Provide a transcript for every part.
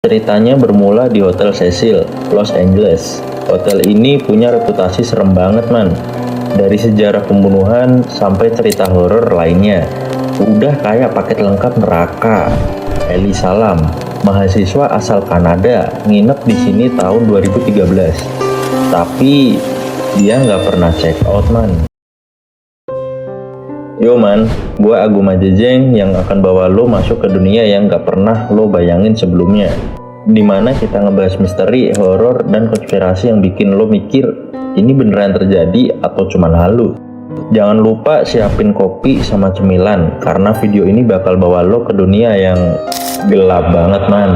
Ceritanya bermula di Hotel Cecil, Los Angeles. Hotel ini punya reputasi serem banget, man. Dari sejarah pembunuhan sampai cerita horor lainnya. Udah kayak paket lengkap neraka. Ellie Salam, mahasiswa asal Kanada, nginep di sini tahun 2013. Tapi dia nggak pernah check out, man. Yo man, gue Agung Majejeng yang akan bawa lo masuk ke dunia yang gak pernah lo bayangin sebelumnya. Dimana kita ngebahas misteri, horor, dan konspirasi yang bikin lo mikir, ini beneran terjadi atau cuman halu. Jangan lupa siapin kopi sama cemilan, karena video ini bakal bawa lo ke dunia yang gelap banget, man.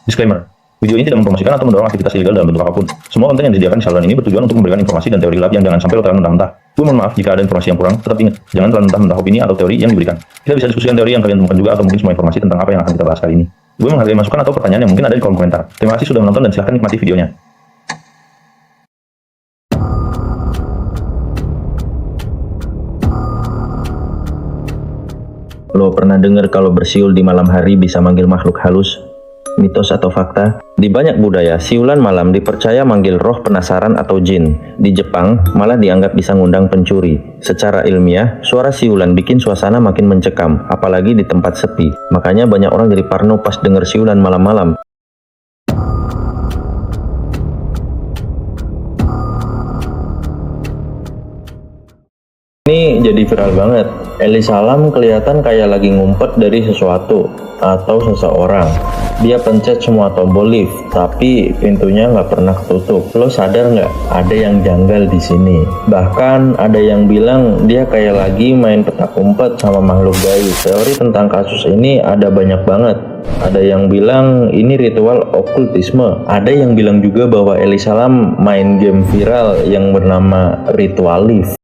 Disclaimer, video ini tidak mempromosikan atau mendorong aktivitas ilegal dalam bentuk apapun. Semua konten yang disediakan di saluran ini bertujuan untuk memberikan informasi dan teori gelap yang jangan sampai lo telan mentah-mentah. Gue mohon maaf jika ada informasi yang kurang, tetap ingat, jangan telan mentah-mentah opini atau teori yang diberikan. Kita bisa diskusikan teori yang kalian temukan juga atau mungkin semua informasi tentang apa yang akan kita bahas kali ini. Gue menghargai masukan atau pertanyaan yang mungkin ada di kolom komentar. Terima kasih sudah menonton dan silahkan nikmati videonya. Lo pernah dengar kalau bersiul di malam hari bisa manggil makhluk halus? Mitos atau fakta? Di banyak budaya, siulan malam dipercaya manggil roh penasaran atau jin. Di Jepang, malah dianggap bisa ngundang pencuri. Secara ilmiah, suara siulan bikin suasana makin mencekam, apalagi di tempat sepi. Makanya banyak orang jadi parno pas denger siulan malam-malam. Ini jadi viral banget. Ellie Salam kelihatan kayak lagi ngumpet dari sesuatu atau seseorang. Dia pencet semua tombol lift, tapi pintunya nggak pernah ketutup. Lo sadar nggak? Ada yang janggal di sini. Bahkan ada yang bilang dia kayak lagi main petak umpet sama makhluk gaib. Teori tentang kasus ini ada banyak banget. Ada yang bilang ini ritual okultisme. Ada yang bilang juga bahwa Ellie Salam main game viral yang bernama Ritual Lift.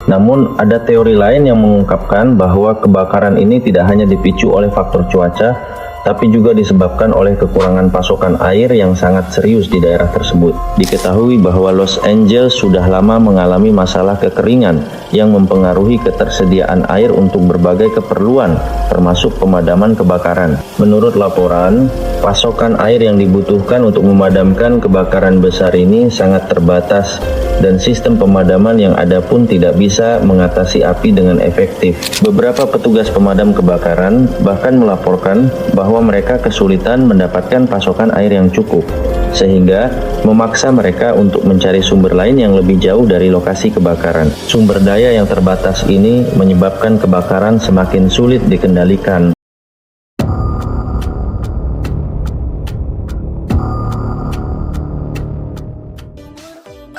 Namun ada teori lain yang mengungkapkan bahwa kebakaran ini tidak hanya dipicu oleh faktor cuaca, tapi juga disebabkan oleh kekurangan pasokan air yang sangat serius di daerah tersebut. Diketahui bahwa Los Angeles sudah lama mengalami masalah kekeringan yang mempengaruhi ketersediaan air untuk berbagai keperluan, termasuk pemadaman kebakaran. Menurut laporan, pasokan air yang dibutuhkan untuk memadamkan kebakaran besar ini sangat terbatas, dan sistem pemadaman yang ada pun tidak bisa mengatasi api dengan efektif. Beberapa petugas pemadam kebakaran bahkan melaporkan bahwa mereka kesulitan mendapatkan pasokan air yang cukup, sehingga memaksa mereka untuk mencari sumber lain yang lebih jauh dari lokasi kebakaran. Sumber daya yang terbatas ini menyebabkan kebakaran semakin sulit dikendalikan.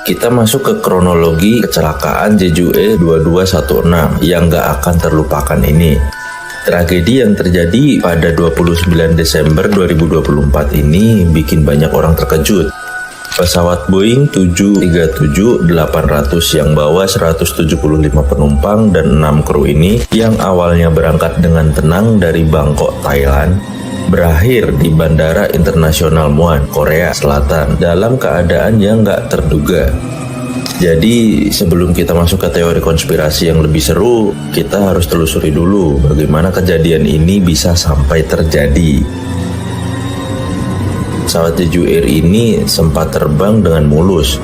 Kita masuk ke kronologi kecelakaan Jeju E2216 yang gak akan terlupakan ini. Tragedi yang terjadi pada 29 Desember 2024 ini bikin banyak orang terkejut. Pesawat Boeing 737-800 yang bawa 175 penumpang dan 6 kru ini yang awalnya berangkat dengan tenang dari Bangkok, Thailand, berakhir di Bandara Internasional Muan, Korea Selatan dalam keadaan yang nggak terduga. Jadi sebelum kita masuk ke teori konspirasi yang lebih seru, kita harus telusuri dulu bagaimana kejadian ini bisa sampai terjadi. Pesawat Jeju Air ini sempat terbang dengan mulus,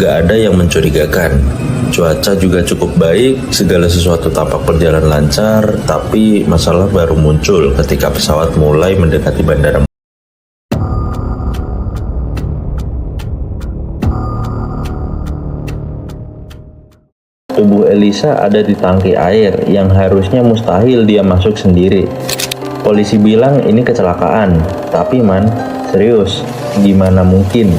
gak ada yang mencurigakan. Cuaca juga cukup baik, segala sesuatu tampak berjalan lancar, tapi masalah baru muncul ketika pesawat mulai mendekati bandara. Tubuh Elisa ada di tangki air yang harusnya mustahil dia masuk sendiri. Polisi bilang ini kecelakaan, tapi man, serius, gimana mungkin?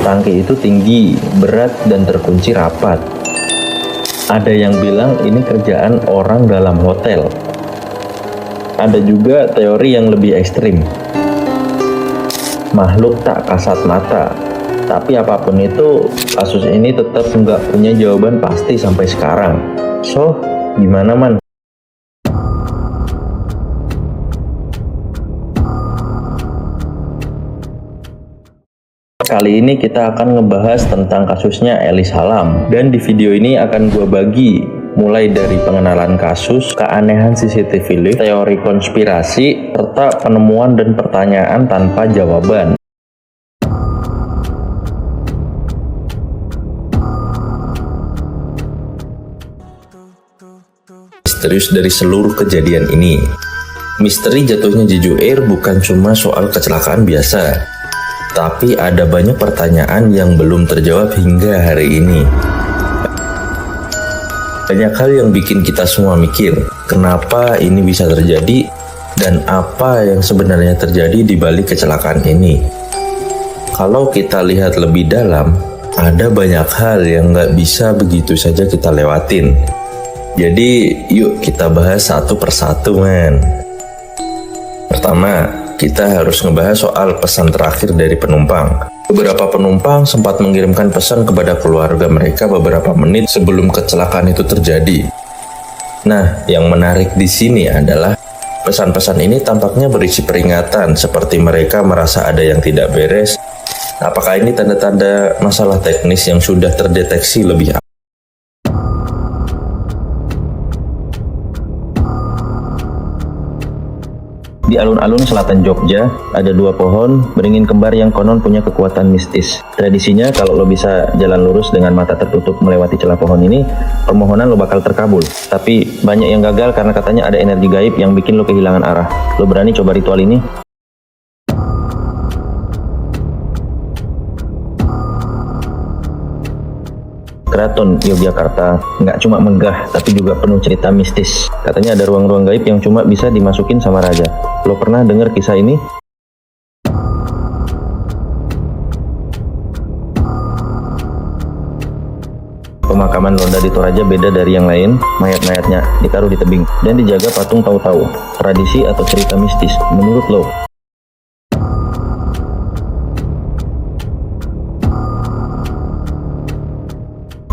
Tangki itu tinggi, berat, dan terkunci rapat. Ada yang bilang ini kerjaan orang dalam hotel. Ada juga teori yang lebih ekstrim. Makhluk tak kasat mata. Tapi apapun itu, kasus ini tetap nggak punya jawaban pasti sampai sekarang. So, gimana man? Kali ini kita akan ngebahas tentang kasusnya Elly Salam. Dan di video ini akan gue bagi mulai dari pengenalan kasus, keanehan CCTV leak, teori konspirasi, serta penemuan dan pertanyaan tanpa jawaban. Misterius dari seluruh kejadian ini. Misteri jatuhnya Jeju Air bukan cuma soal kecelakaan biasa, tapi ada banyak pertanyaan yang belum terjawab hingga hari ini. Banyak hal yang bikin kita semua mikir, kenapa ini bisa terjadi dan apa yang sebenarnya terjadi di balik kecelakaan ini. Kalau kita lihat lebih dalam, ada banyak hal yang nggak bisa begitu saja kita lewatin. Jadi yuk kita bahas satu persatu, men. Pertama, kita harus ngebahas soal pesan terakhir dari penumpang. Beberapa penumpang sempat mengirimkan pesan kepada keluarga mereka beberapa menit sebelum kecelakaan itu terjadi. Nah, yang menarik di sini adalah pesan-pesan ini tampaknya berisi peringatan seperti mereka merasa ada yang tidak beres. Apakah ini tanda-tanda masalah teknis yang sudah terdeteksi lebih awal? Di alun-alun selatan Jogja, ada dua pohon beringin kembar yang konon punya kekuatan mistis. Tradisinya kalau lo bisa jalan lurus dengan mata tertutup melewati celah pohon ini, permohonan lo bakal terkabul. Tapi banyak yang gagal karena katanya ada energi gaib yang bikin lo kehilangan arah. Lo berani coba ritual ini? Keraton Yogyakarta nggak cuma megah, tapi juga penuh cerita mistis. Katanya ada ruang-ruang gaib yang cuma bisa dimasukin sama raja. Lo pernah dengar kisah ini? Pemakaman Londa di Toraja beda dari yang lain. Mayat-mayatnya ditaruh di tebing dan dijaga patung tahu-tahu. Tradisi atau cerita mistis menurut lo?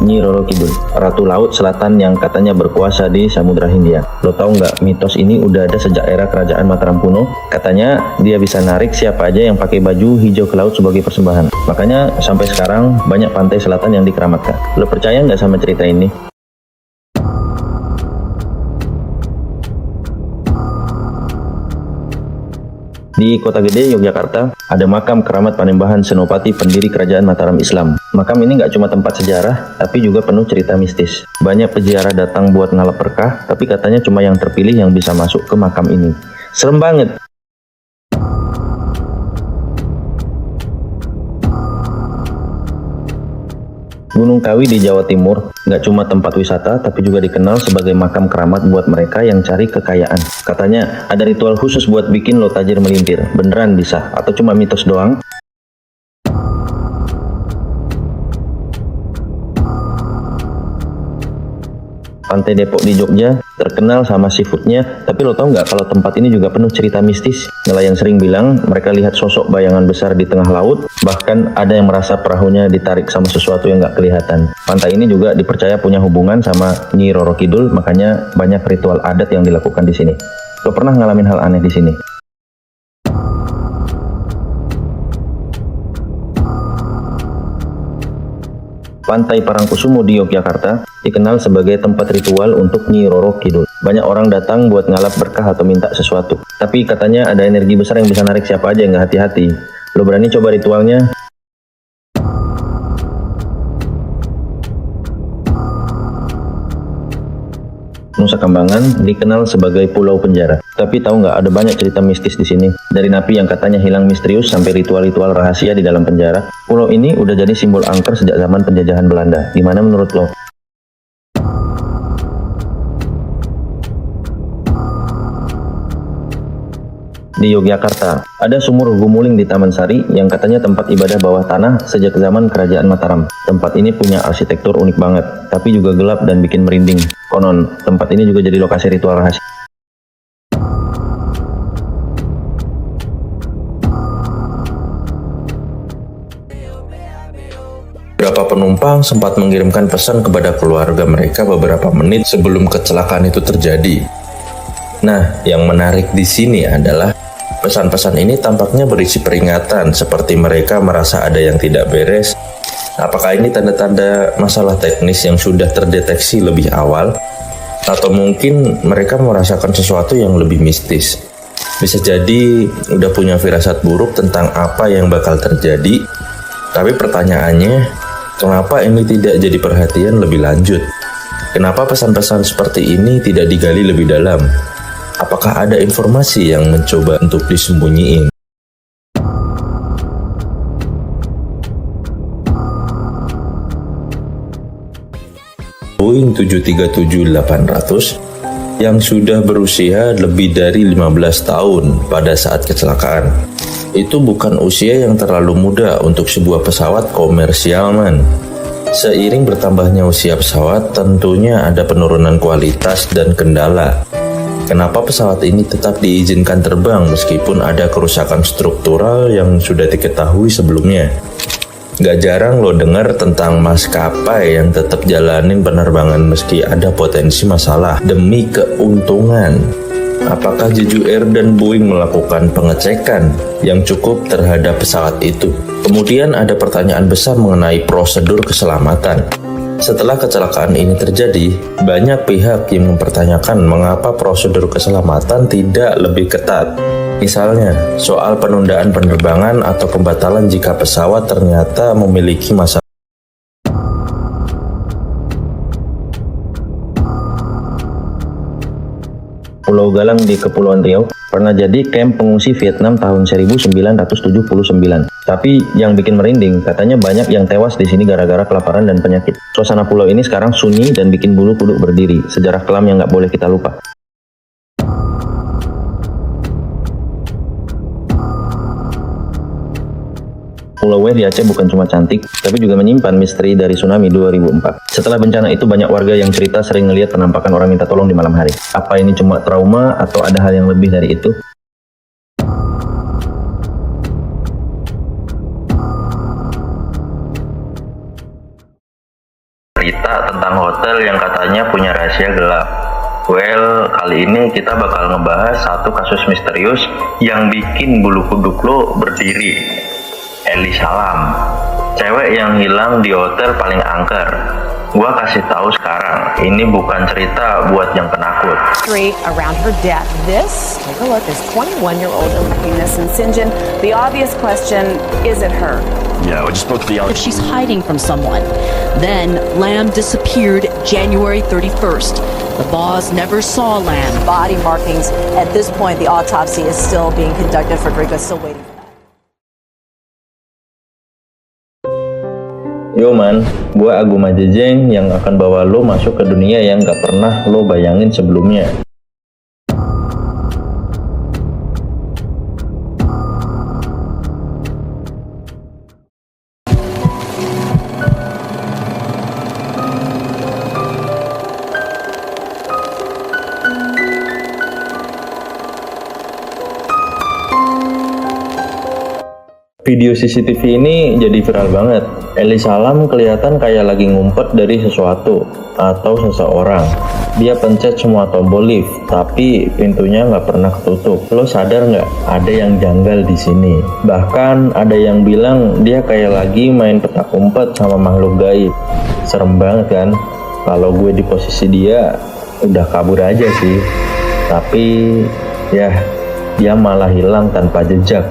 Nyi Roro Kidul, Ratu Laut Selatan yang katanya berkuasa di Samudra Hindia. Lo tau nggak, mitos ini udah ada sejak era kerajaan Mataram kuno. Katanya dia bisa narik siapa aja yang pakai baju hijau ke laut sebagai persembahan. Makanya sampai sekarang banyak pantai selatan yang dikeramatkan. Lo percaya nggak sama cerita ini? Di Kota Gede, Yogyakarta, ada makam keramat Panembahan Senopati pendiri kerajaan Mataram Islam. Makam ini nggak cuma tempat sejarah, tapi juga penuh cerita mistis. Banyak peziarah datang buat ngalap berkah, tapi katanya cuma yang terpilih yang bisa masuk ke makam ini. Serem banget! Gunung Kawi di Jawa Timur nggak cuma tempat wisata, tapi juga dikenal sebagai makam keramat buat mereka yang cari kekayaan. Katanya ada ritual khusus buat bikin lo tajir melintir. Beneran bisa? Atau cuma mitos doang? Pantai Depok di Jogja terkenal sama seafoodnya, tapi lo tau nggak kalau tempat ini juga penuh cerita mistis? Nelayan sering bilang mereka lihat sosok bayangan besar di tengah laut, bahkan ada yang merasa perahunya ditarik sama sesuatu yang nggak kelihatan. Pantai ini juga dipercaya punya hubungan sama Nyi Roro Kidul, makanya banyak ritual adat yang dilakukan di sini. Lo pernah ngalamin hal aneh di sini? Pantai Parangkusumo di Yogyakarta dikenal sebagai tempat ritual untuk Nyi Roro Kidul. Banyak orang datang buat ngalap berkah atau minta sesuatu. Tapi katanya ada energi besar yang bisa narik siapa aja yang nggak hati-hati. Lo berani coba ritualnya? Nusa Kambangan dikenal sebagai pulau penjara. Tapi tahu nggak, ada banyak cerita mistis di sini. Dari napi yang katanya hilang misterius sampai ritual-ritual rahasia di dalam penjara. Pulau ini udah jadi simbol angker sejak zaman penjajahan Belanda. Gimana menurut lo? Di Yogyakarta, ada sumur Gumuling di Taman Sari yang katanya tempat ibadah bawah tanah sejak zaman kerajaan Mataram. Tempat ini punya arsitektur unik banget, tapi juga gelap dan bikin merinding. Konon, tempat ini juga jadi lokasi ritual rahasia. Beberapa penumpang sempat mengirimkan pesan kepada keluarga mereka beberapa menit sebelum kecelakaan itu terjadi. Nah, yang menarik di sini adalah Pesan-pesan ini tampaknya berisi peringatan, seperti mereka merasa ada yang tidak beres. Apakah ini tanda-tanda masalah teknis yang sudah terdeteksi lebih awal? Atau mungkin mereka merasakan sesuatu yang lebih mistis? Bisa jadi udah punya firasat buruk tentang apa yang bakal terjadi. Tapi pertanyaannya, kenapa ini tidak jadi perhatian lebih lanjut? Kenapa pesan-pesan seperti ini tidak digali lebih dalam? Apakah ada informasi yang mencoba untuk disembunyiin? Boeing 737-800 yang sudah berusia lebih dari 15 tahun pada saat kecelakaan. Itu bukan usia yang terlalu muda untuk sebuah pesawat komersial, man. Seiring bertambahnya usia pesawat, tentunya ada penurunan kualitas dan kendala. Kenapa pesawat ini tetap diizinkan terbang meskipun ada kerusakan struktural yang sudah diketahui sebelumnya? Gak jarang lo dengar tentang maskapai yang tetap jalanin penerbangan meski ada potensi masalah demi keuntungan. Apakah Jeju Air dan Boeing melakukan pengecekan yang cukup terhadap pesawat itu? Kemudian ada pertanyaan besar mengenai prosedur keselamatan. Setelah kecelakaan ini terjadi, banyak pihak yang mempertanyakan mengapa prosedur keselamatan tidak lebih ketat. Misalnya, soal penundaan penerbangan atau pembatalan jika pesawat ternyata memiliki masalah. Pulau Galang di Kepulauan Riau pernah jadi kamp pengungsi Vietnam tahun 1979. Tapi yang bikin merinding, katanya banyak yang tewas di sini gara-gara kelaparan dan penyakit. Suasana pulau ini sekarang sunyi dan bikin bulu kuduk berdiri, sejarah kelam yang nggak boleh kita lupa. Pulau W di Aceh bukan cuma cantik, tapi juga menyimpan misteri dari tsunami 2004. Setelah bencana itu, banyak warga yang cerita sering ngelihat penampakan orang minta tolong di malam hari. Apa ini cuma trauma atau ada hal yang lebih dari itu? Cerita tentang hotel yang katanya punya rahasia gelap. Well, kali ini kita bakal ngebahas satu kasus misterius yang bikin bulu kuduk lo berdiri. Eli Salam, cewek yang hilang di hotel paling angker. Gua kasih tahu sekarang, ini bukan cerita buat yang penakut. Around her death. This, take a look, is 21-year-old Eunice and Sinjin. The obvious question, is it her? Yeah, we just spoke to the If she's hiding from someone. Then Lamb disappeared January 31st. The boss never saw Lamb. Body markings. At this point, the autopsy is still being conducted. Frederica is still waiting for that. Yo man, gue Agung Majejeng yang akan bawa lo masuk ke dunia yang gak pernah lo bayangin sebelumnya. Video CCTV ini jadi viral banget. Eli Salam kelihatan kayak lagi ngumpet dari sesuatu atau seseorang. Dia pencet semua tombol lift, tapi pintunya nggak pernah ketutup. Lo sadar nggak? Ada yang janggal di sini. Bahkan ada yang bilang dia kayak lagi main petak umpet sama makhluk gaib. Serem banget kan? Kalau gue di posisi dia, udah kabur aja sih. Tapi ya, dia malah hilang tanpa jejak.